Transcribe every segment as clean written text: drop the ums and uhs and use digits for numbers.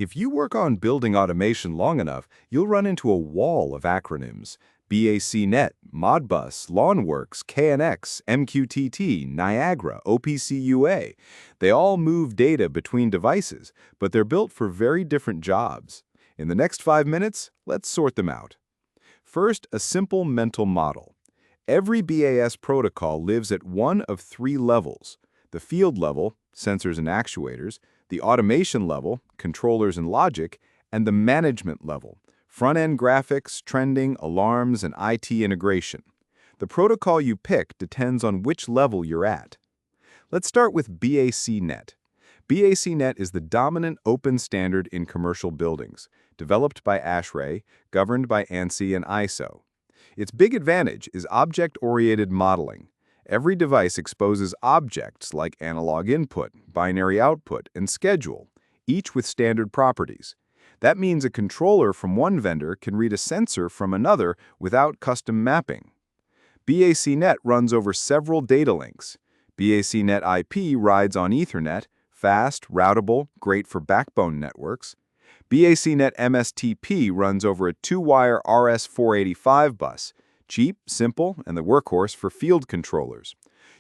If you work on building automation long enough, you'll run into a wall of acronyms. BACnet, Modbus, LonWorks, KNX, MQTT, Niagara, OPC UA. They all move data between devices, but they're built for very different jobs. In the next 5 minutes, let's sort them out. First, a simple mental model. Every BAS protocol lives at one of 3 levels: the field level, sensors and actuators; the automation level, controllers and logic; and the management level, front-end graphics, trending, alarms, and IT integration. The protocol you pick depends on which level you're at. Let's start with BACnet. BACnet is the dominant open standard in commercial buildings, developed by ASHRAE, governed by ANSI and ISO. Its big advantage is object-oriented modeling. Every device exposes objects like analog input, binary output, and schedule, each with standard properties. That means a controller from one vendor can read a sensor from another without custom mapping. BACnet runs over several data links. BACnet IP rides on Ethernet, fast, routable, great for backbone networks. BACnet MSTP runs over a 2-wire RS-485 bus, cheap, simple, and the workhorse for field controllers.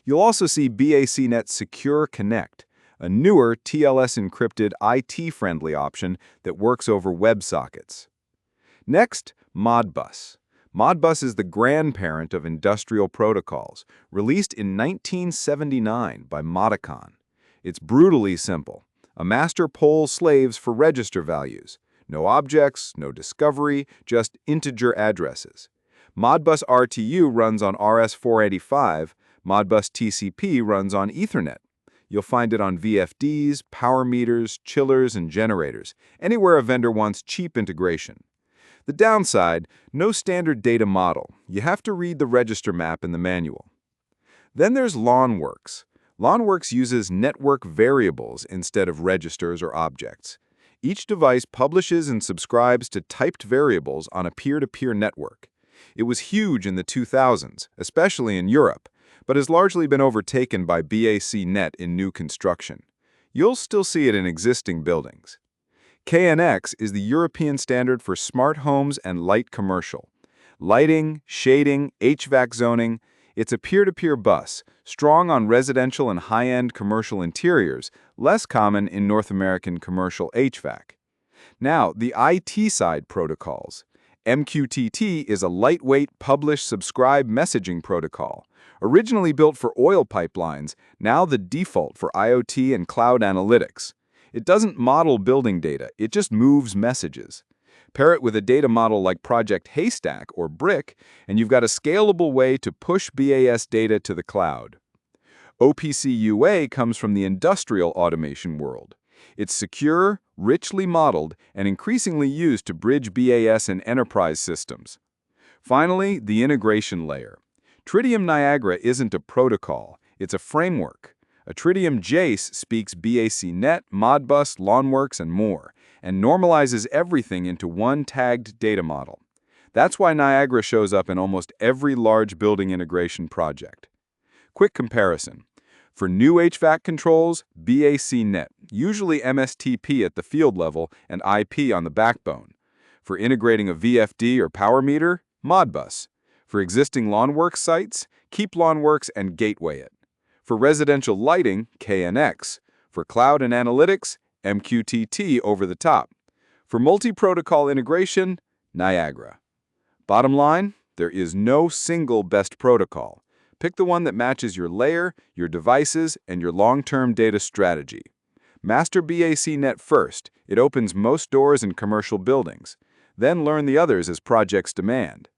You'll also see BACnet Secure Connect, a newer TLS-encrypted IT-friendly option that works over WebSockets. Next, Modbus. Modbus is the grandparent of industrial protocols, released in 1979 by Modicon. It's brutally simple. A master polls slaves for register values. No objects, no discovery, just integer addresses. Modbus RTU runs on RS-485, Modbus TCP runs on Ethernet. You'll find it on VFDs, power meters, chillers, and generators, anywhere a vendor wants cheap integration. The downside, no standard data model. You have to read the register map in the manual. Then there's LonWorks. LonWorks uses network variables instead of registers or objects. Each device publishes and subscribes to typed variables on a peer-to-peer network. It was huge in the 2000s, especially in Europe, but has largely been overtaken by BACnet in new construction. You'll still see it in existing buildings. KNX is the European standard for smart homes and light commercial. Lighting, shading, HVAC zoning. It's a peer-to-peer bus, strong on residential and high-end commercial interiors, less common in North American commercial HVAC. Now, the IT side protocols. MQTT is a lightweight publish-subscribe messaging protocol. Originally built for oil pipelines, now the default for IoT and cloud analytics. It doesn't model building data, it just moves messages. Pair it with a data model like Project Haystack or Brick, and you've got a scalable way to push BAS data to the cloud. OPC UA comes from the industrial automation world. It's secure, richly modeled, and increasingly used to bridge BAS and enterprise systems. Finally, the integration layer. Tritium Niagara isn't a protocol, it's a framework. A Tritium JACE speaks BACnet, Modbus, LonWorks, and more, and normalizes everything into one tagged data model. That's why Niagara shows up in almost every large building integration project. Quick comparison. For new HVAC controls, BACnet, usually MSTP at the field level and IP on the backbone. For integrating a VFD or power meter, Modbus. For existing LonWorks sites, keep LonWorks and gateway it. For residential lighting, KNX. For cloud and analytics, MQTT over the top. For multi-protocol integration, Niagara. Bottom line, there is no single best protocol. Pick the one that matches your layer, your devices, and your long-term data strategy. Master BACnet first. It opens most doors in commercial buildings. Then learn the others as projects demand.